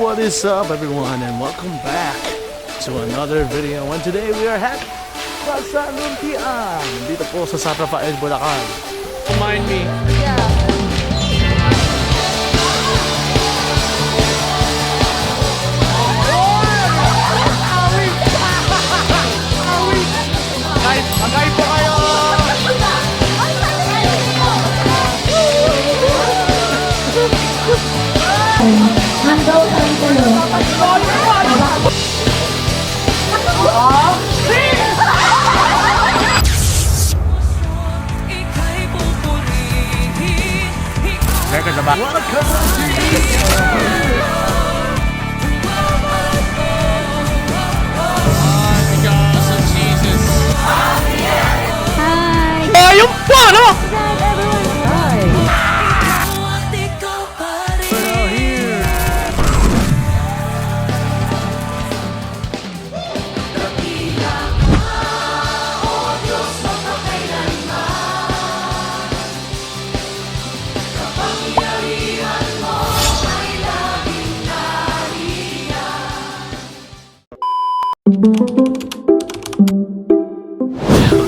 what is up everyone and welcome back to another video. And today we are at Pasaluntian dito po sa San Rafael, Bulacan. Remind me. Magay po kayo! Hanggaw tayo tuloy. Record na ba? Ayun po, no?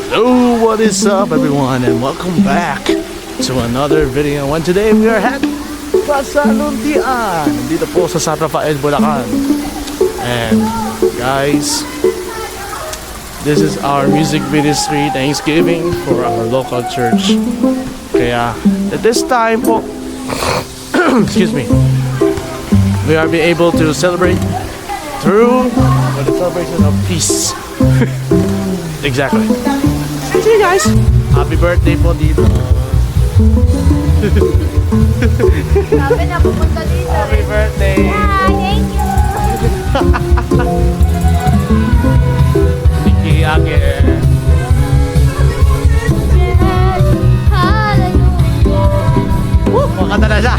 Hello, what is up everyone and welcome back to another video. And today we are at Pasaluntian dito po sa San Rafael, Bulacan. And guys, this is our music ministry Thanksgiving for our local church. Kaya at this time po excuse me, we are be able to celebrate through the celebration of peace. Exactly. See you guys. Happy birthday po dito. Sabi na pupunta dito. Happy birthday. Hi, thank you. Tiki Ake. Hallelujah. Makanta na siya.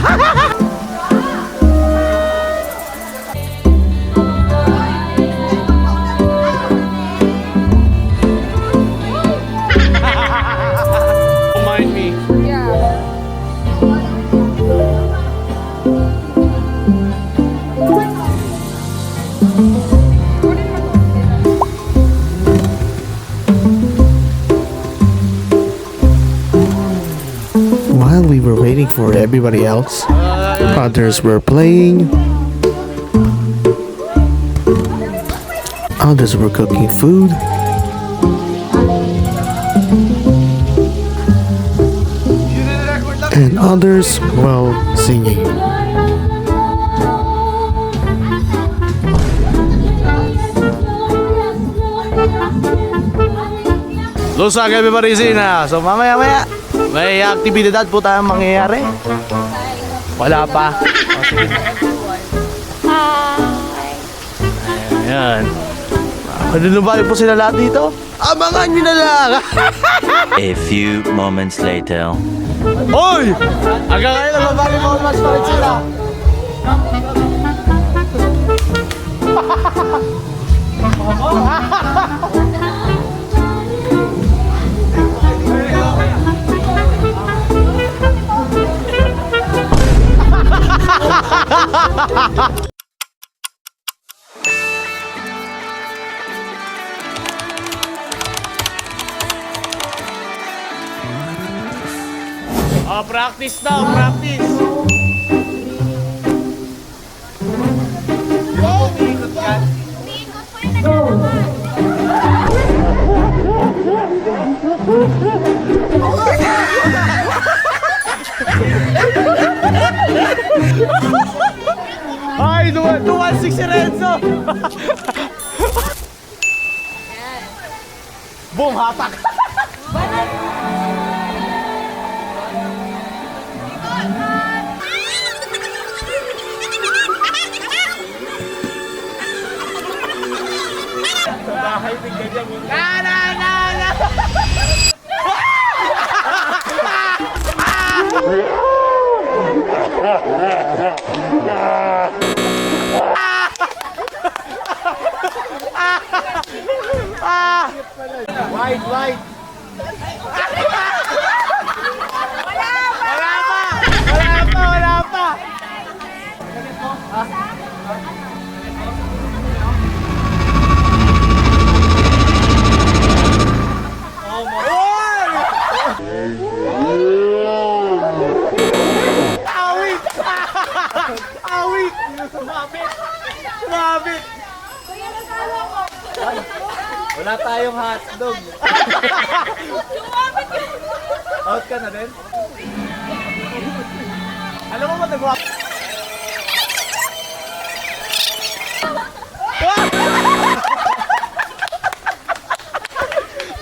Remind me. While we were waiting for everybody else, others were playing, others were cooking food, and others, well, singing. Lusag everybody na. So mamaya may aktibidad po tayong mangyayari. Wala pa. O, sige. Hi. Ayan. Manunubali po sila lahat dito. Abangan nyo na lang. A few moments later. Hoy! Hanggang ngayon nababali mo all match pa rin sila. Oh, practice daw, practice. Ay, 216 si Renzo. Boom, hatak. Wide. Wala pa. Wala tayong hotdog. Out ka na din? Alam mo ba nagawa?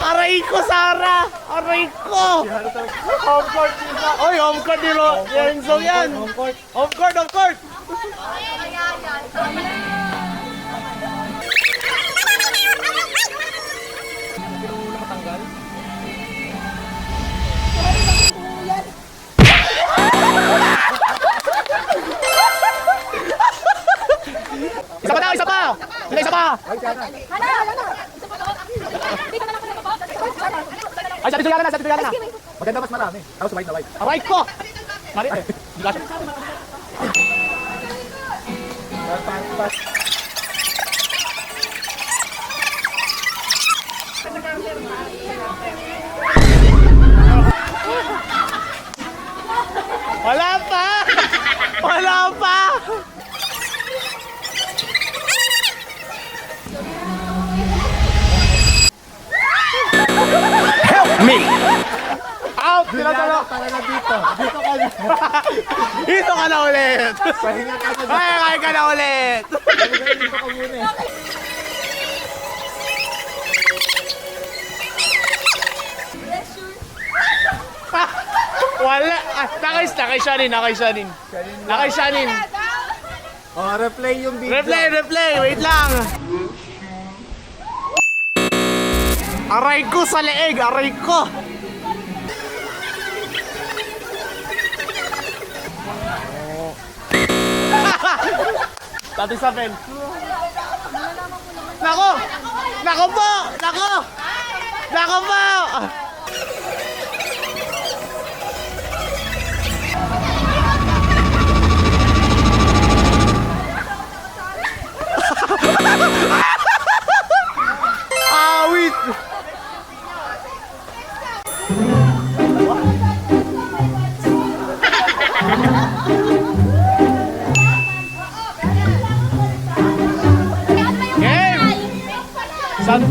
Aray ko, Sarah! Aray ko! Home court nila. Oy, home court nila. Yan, so yan. Home court. Home court, home court. Isa pa daw, isa pa! Sige, isa pa! Ay, sa tituyanan na, sa tituyanan na. Maganda mas marami. Tapos white na white. Aray ko! Mali eh. Hindi ka siya. Wala pa! Wala pa! Help me! Out! Tinatalo! Talaga dito. Dito ka na. Dito ka na ulit. Pahinga ka na. Pahinga ka na ulit. Dito ka muna eh. Wala. Nakay Shanin. Nakay Shanin. Oh, replay yung video. Replay. Wait lang. Aray ko sa leeg. Aray ko. Tati Sapel. Nako! Nako po! Nako! Nako po! Awit!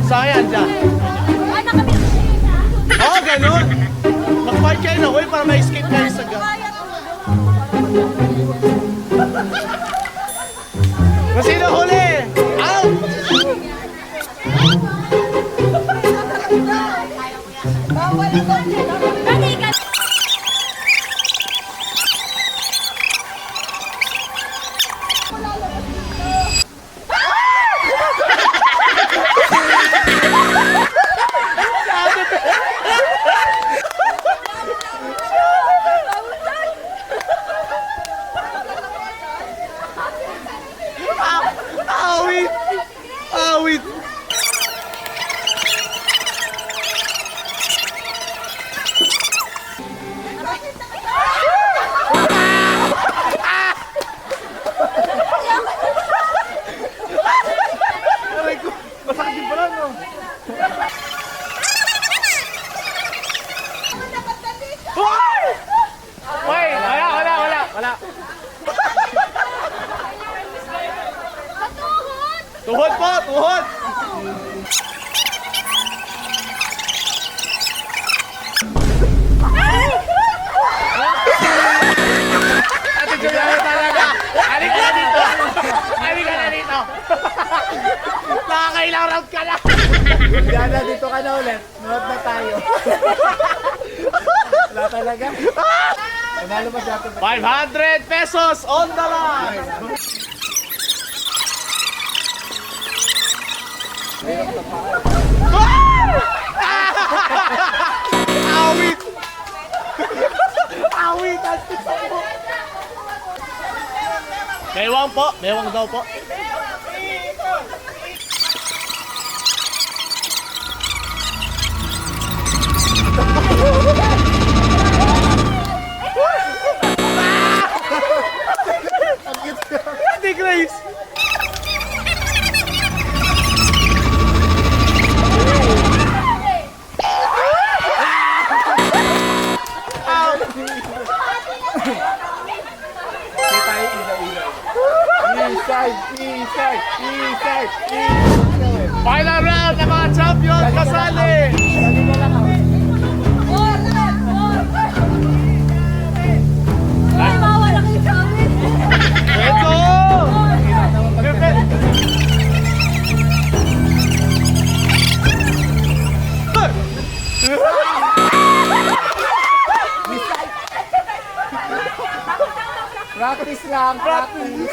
Saan dyan? Oo, ganun. Mag-fight kayo na, para ma-escape kayo sa gun. Kasi huli! Out! Awit! Awit! Aray ko, masakit din pala, no? Hoy! Wala! Tuhod po! Tuhod! Ate Juliana talaga! Halika na dito! Halika na dito! Nakakailang round ka na! Juliana, dito ka na ulit. Nuot na tayo. Wala talaga. Panalo pa siya. 500 pesos on the line! Awit! Awit! Bewang po! Bewang daw po! Ate Grace! Final round ng mga champion! yun, kasali! Mawala kayo sa amin. Ito! Practice lang, practice.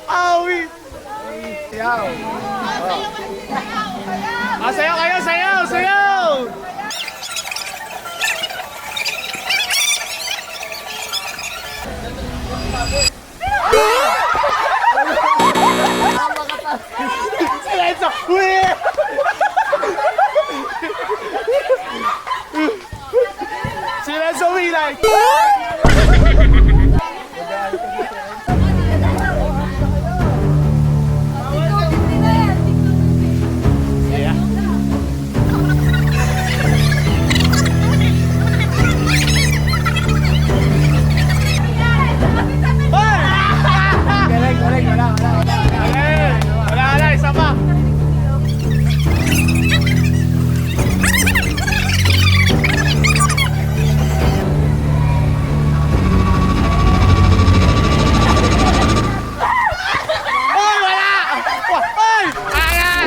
Awi! Yaw. Ah, sayaw kayo, sayaw, sayaw! Silencio! Uy! Silencio, Wilay! Galing, galing, wala. Wala, isa pa! Oy, wala! Oy! Ayan!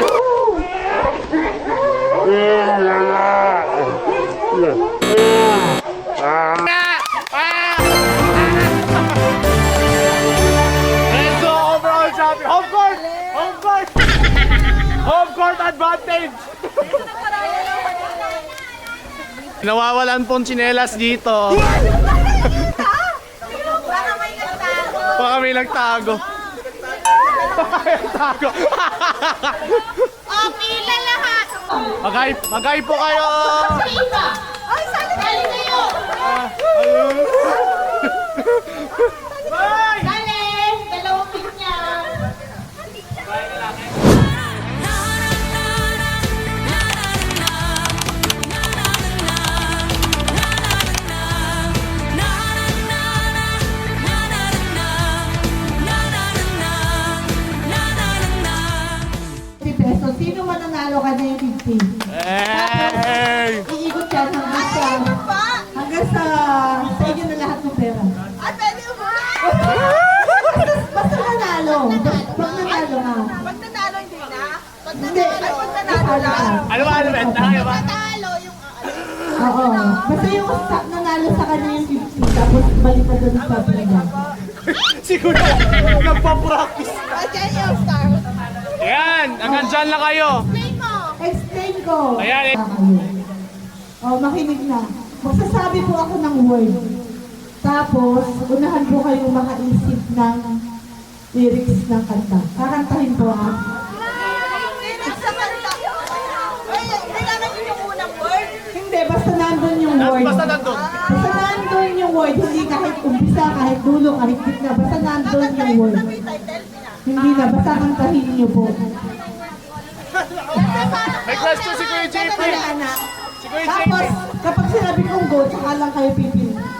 Let's go, overall champion! Home court! Home court! Home court advantage! Nawawalan pong tsinelas dito. Baka may nagtago. Baka may nagtago. Baka may nagtago. Oh, pila lahat. Magay po kayo! Iba. Ay, sali kayo. Sali. Dalawang pinya. Pesos. Sino mananalo ka na yung 50? Hey! Iikot yan hanggang sa inyo na lahat ng pera. At pwede mo. Basta nanalo. Pag nanalo ka. Pag nanalo, hindi na. Pag Hindi. nanalo, ay pag nanalo lang. Ano ba? Tayo ba? Nanalo yung Oo. Basta yung nanalo sa kanya yung 50. Tapos balik ka doon sa pila. Siguro nagpa-practice. Diyan yung star. Yan! Hanggang dyan lang kayo. Play mo. Explain ko. Ayan, eh. Makinig na. Magsasabi po ako ng word. Tapos, unahan po kayong makaisip ng lyrics ng kanta. Kakantahin po ha. Lyrics sa kanta. Ay, kailangan yun yung unang word. Hindi, basta nandun yung word. Basta nandun. Basta nandun yung word. Hindi kahit umpisa, kahit dulo, kahit gitna. Basta nandun yung word. May title niya. Hindi na, basta kantahin niyo po. May question si Kuya JP. Si Kuya Tapos, JP. kapag sinabi kong go, saka lang kayo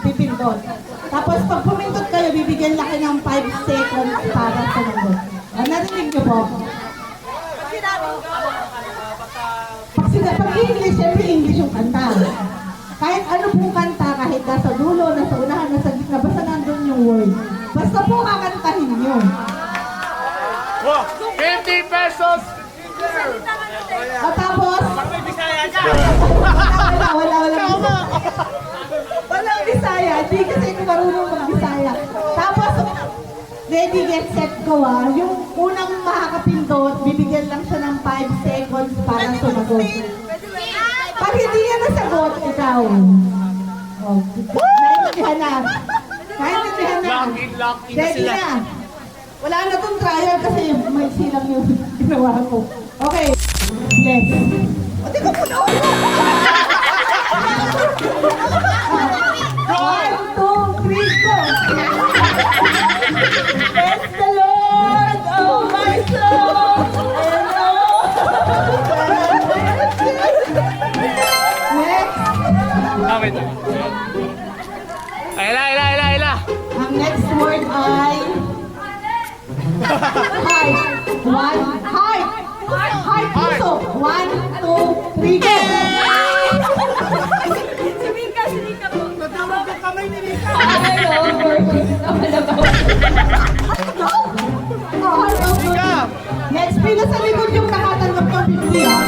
pipindot. Tapos, pag pumindot kayo, bibigyan lang kayo ng 5 seconds para sumagot. Narinig niyo po? Pag English, syempre English yung kanta. Kahit ano pong kanta, kahit nasa dulo, nasa unahan, nasa gitna, basta nandun yung word. Basta po kakantahin niyo. Wow, 50 pesos! At tapos, wala. Walang Bisaya. Hindi kasi ko marunong mag-Bisaya. Tapos, ready, get, set, go ah. Yung unang makakapindot, bibigyan lang siya ng 5 seconds para sumagot. Pag hindi niya nasagot, ikaw. Oh, naintindihan na. Naintindihan na. Lucky na Ready sila. na. Wala na tong trial kasi may silang yung ginawa ko. Okay. Bless. O, di ko po na ulo. 1, 2, 3, go! Bless the Lord, oh my soul, and Next. Wait. Ayla. Ang next word ay heart. Heart. Heart, puso. 1, 2, 3, go! Si Mika po. Natawag ang kamay ni Mika. Next, pila sa likod yung nakatanggap ng 50, ha?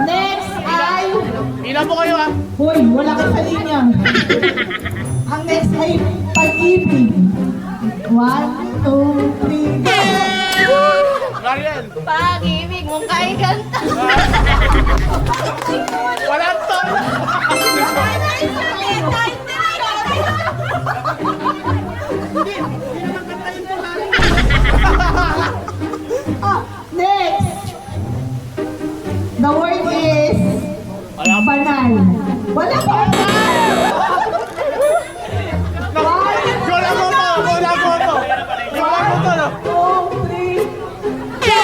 Next ay... Ina po kayo, ha? Hoy, wala ka sa linya. Ang next ay pag-ibig. 1, 2, 3, go! Mariel. Pag-ibig mong kay ganta. Wala to. Next. The word is banal. Wala pa. Wala ko to. Wala ko to. Wala ko to, no? 2, 3, go!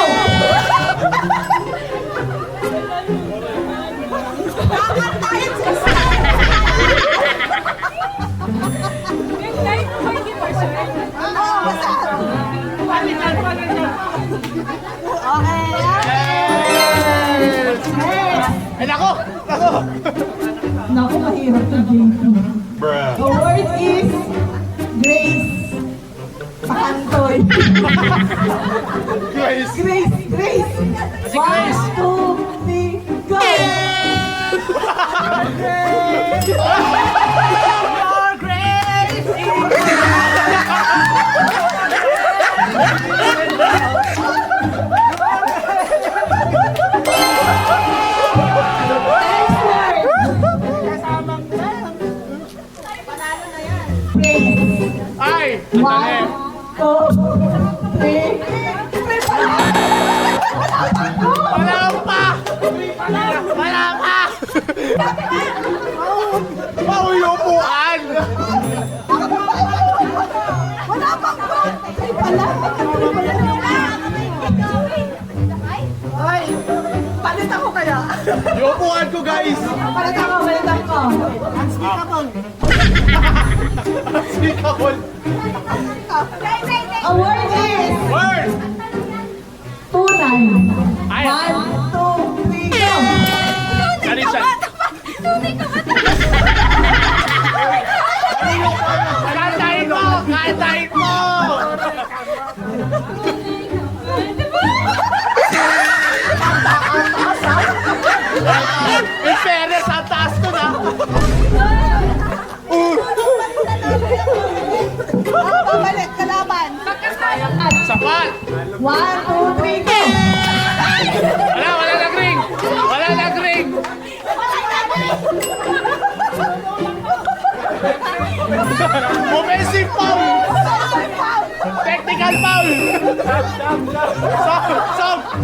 Yes! Ay, nako! Nako! Naku, mahirap to, JP. The word is grace. Pakantoy. Grace! Grace, Grace. Si Grace. 1, 2, 3, go! Next word. Praise. Ay! 1, 2, 3. Wala pa! Wala pa! Pauwi upuan! Wala pang word. Ay, pala. Ay, palit ako kaya. Yung upuan ko, guys! Palit ako, palit ako. Unspeakable! A word is Word! tunay. Ay. 1, 2, 3, go! Sanisan! Kantahin mo! Kantahin mo! In fairness, ang taas ko na! Pabalik, kalaban. Sapat! 1, 2, 3, go! Wala nag-ring! Wala nag-ring! Offensive foul! Technical foul!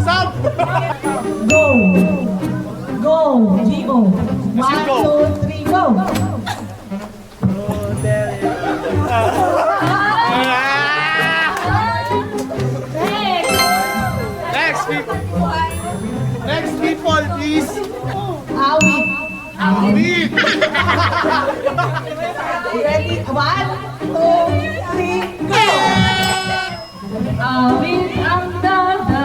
Sub! Go! Go! G-O. 1, go. 2, 3, go! Next people, please! Awit. Awit! Ready? 1, 2, 3, go! Awit ang dada.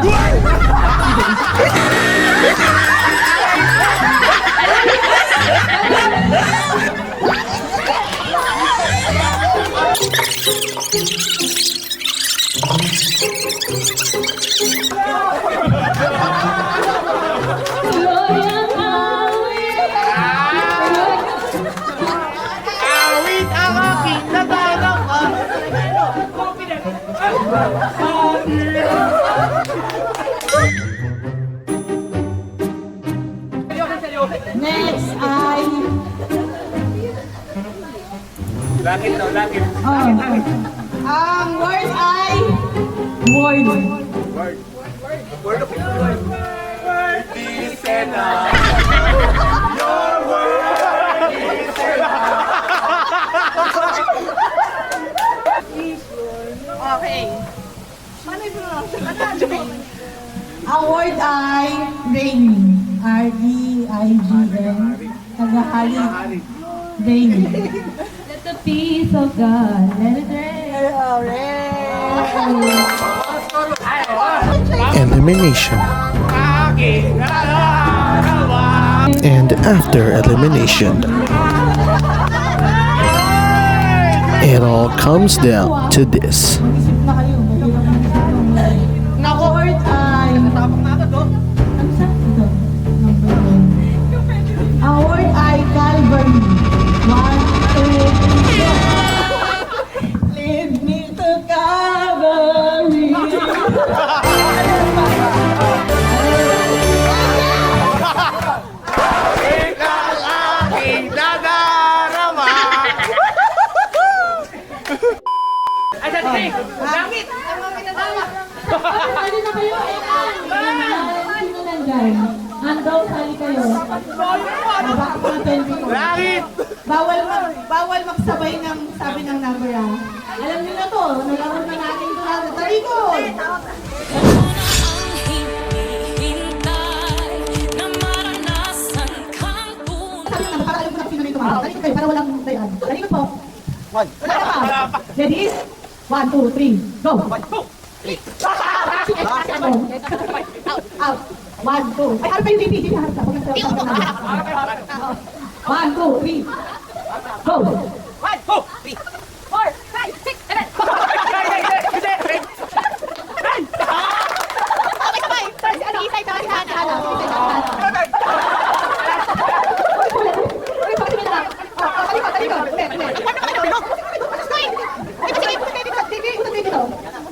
Awit ang aking nadarama! Next ay... Lakit daw, lakit. Ang word ay... Word. Word of word. Word is enough. Your word is enough. Okay. Ang word ay rain. R-E-I-G-N. Tagahali. Rain. Let the peace of God let it rain. Elimination. And after elimination, it all comes down to this. Mag-isip na kayo. Award ay... Ano sa ito? Number 1. Award ay Calvary. 1, 2, 3, lead me to Calvary. Langit! Ang mga pinagawa. Pwede na kayo. Sino nandyan? Andong, sali kayo. Baka natin dito. Bawal magsabay ng sabi ng number ah. Alam niyo na to, nalaro na natin ito natin. Talikod! Sabi na, para alam ko na sino na ito. Talikod kayo, para walang dayan. Talikod po. Wala pa. Ready? 1, 2, 3, go! Out. 1, 2. Ay, harap kayo, JP. JP, harap ka. 1, 2, 3. Go! 1, 2, 3, go!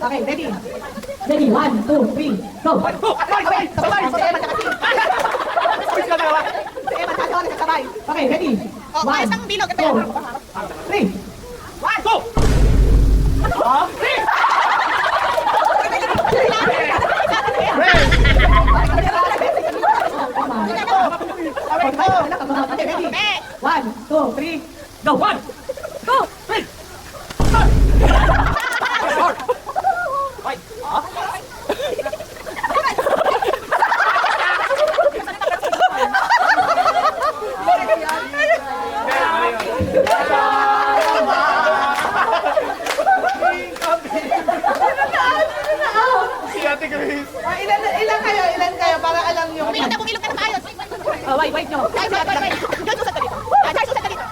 Okay, ready? 1, 2, 3. One, two, three, go! 1, 2, 3. Ilan kayo para alam nyo. Pumilog ka na tayo. Wait nyo. Wait. Diyan sa dito. Diyan sa dito.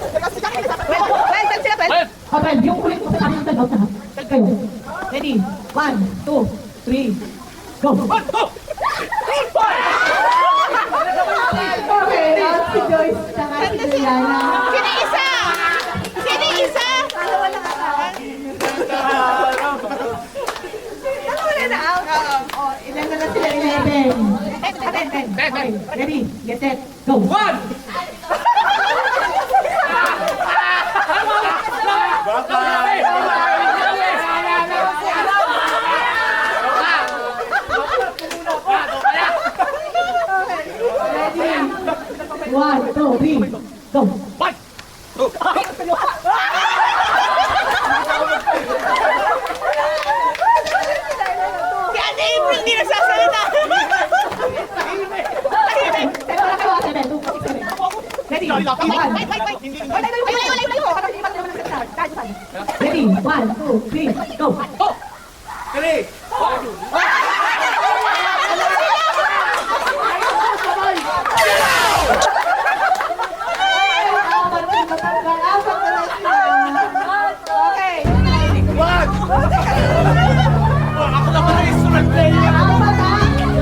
Ilan sila? Well, sila, well. Okay, yung kulit ko sa akin ng na. Kayo. Ready? 1, 2, 3, go! 1, 2, 3, 4! Okay, si Joyce tsaka si Juliana. Sino isa? Sino isa? Dalawa lang ata. Dalawa na out. Oh, ilan na lang sila? 11. 10. Okay, ready? Get set. Go! 1! Ready? 1, 2, 3, go! Si Ate April hindi nagsasalita. Ready? 1, Ready? 1, 2, 3, go! Okay.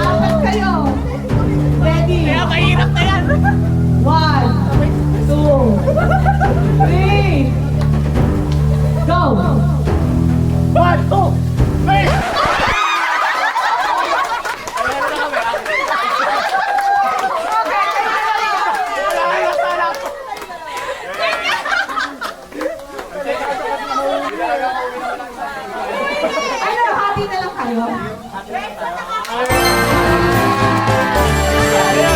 Apat kayo. Ready? Kaya mahirap na yan. 1, 2, 3, go! 1, 2, 3! Ano, happy na lang kayo? Saan niyo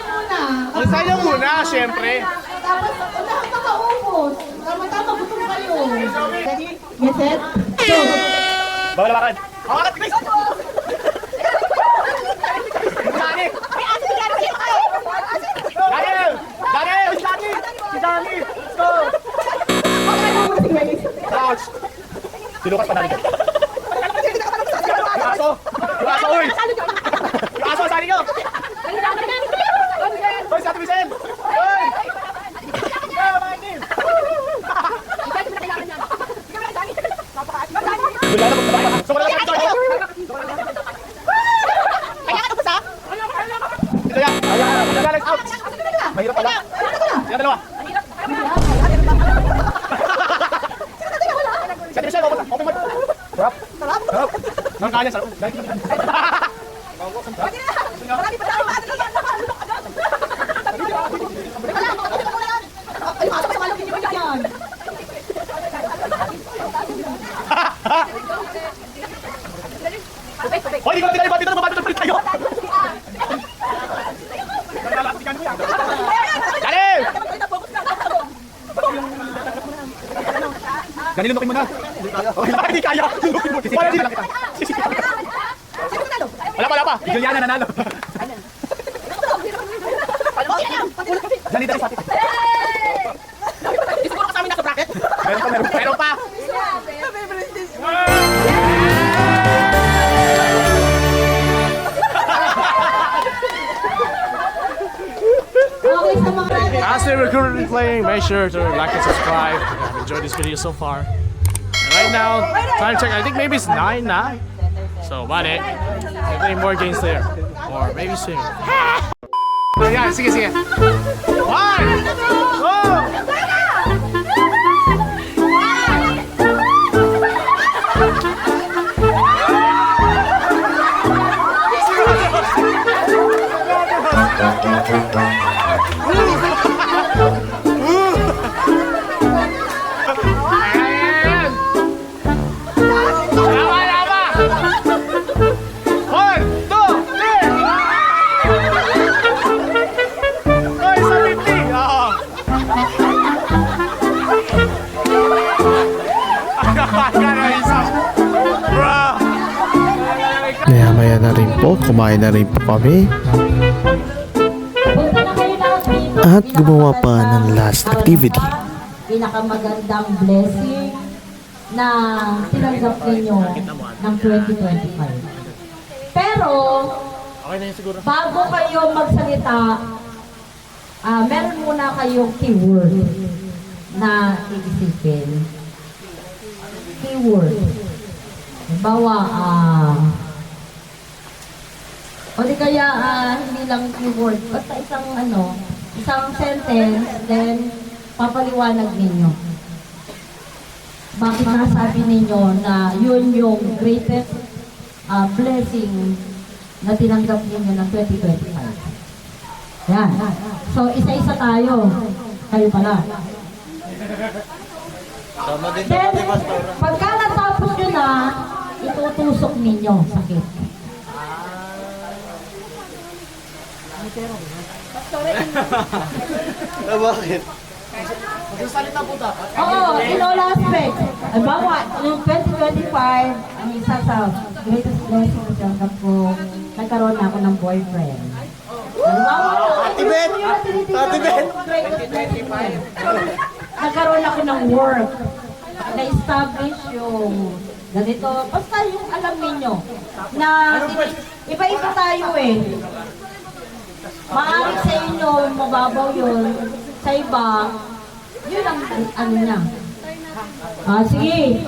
muna? Saan niyo muna, syempre. Tapos, unahan makaubos. Tama-tama, gutom kayo. Ready? Get set? Go! Bawal lakad. Okay, muna si Grace. Silukat pa natin. aso! Yung aso, uy! Yung aso, sali nyo! Hoy, si Ate Michelle! Hoy! Yeah, mga team! So, wala lang ito! Ito yan! Ayan, Alex, out! Mahirap pala. Yan, dalawa. Si Ate Michelle, open mo. Sarap. Sarap. Sarap kaya, sarap. Hoy, di ko na tinalipan dito, mababito ulit tayo. Galing! Ganun, lunukin mo na. Hindi kaya. Lunukin mo. Wala pa. Juliana nanalo. Dali sa atin. Siguro kasama na sa bracket. Meron pa. Okay, sa mga As we're currently playing, make sure to like and subscribe. Enjoy this video so far. And right now, time check. I think maybe it's 9 now. So, bale. We're playing more games there. Or maybe soon. Yeah, sige. 1, 2. Ayan! Tama! 1, 2, 3! Hoy, sa 50! Oo! Gano'n isa! Bro! Maya-maya na rin po, kumain na rin po kami. punta na kayo lahat dito. At gumawa pa ng last activity. Pinakamagandang blessing na tinanggap ninyo ng 2025. Pero, Okay na yun siguro. bago kayo magsalita, meron muna kayong keyword na iisipin. Keyword. Halimbawa, o di kaya hindi lang keyword, basta isang sentence, then papaliwanag ninyo. Bakit nasabi ninyo na yun yung greatest blessing na tinanggap ninyo ng 2025? Yan. So, isa-isa tayo. Kayo pala. Then, pagka natapos nyo na, itutusok ninyo sa cake. Bakit? Magsasalita po dapat. Oo, in all aspects. Halimbawa, yung 2025, ang isa sa greatest blessing na tinanggap ko, nagkaroon na ako ng boyfriend. Halimbawa, Ate Bet! Ate Bet! nagkaroon ako ng work. Na-establish yung ganito. Basta yung alam ninyo na iba-iba tayo eh. Maaari sa inyo, mababaw yun. Sa iba, yun ang ano niya. Sige.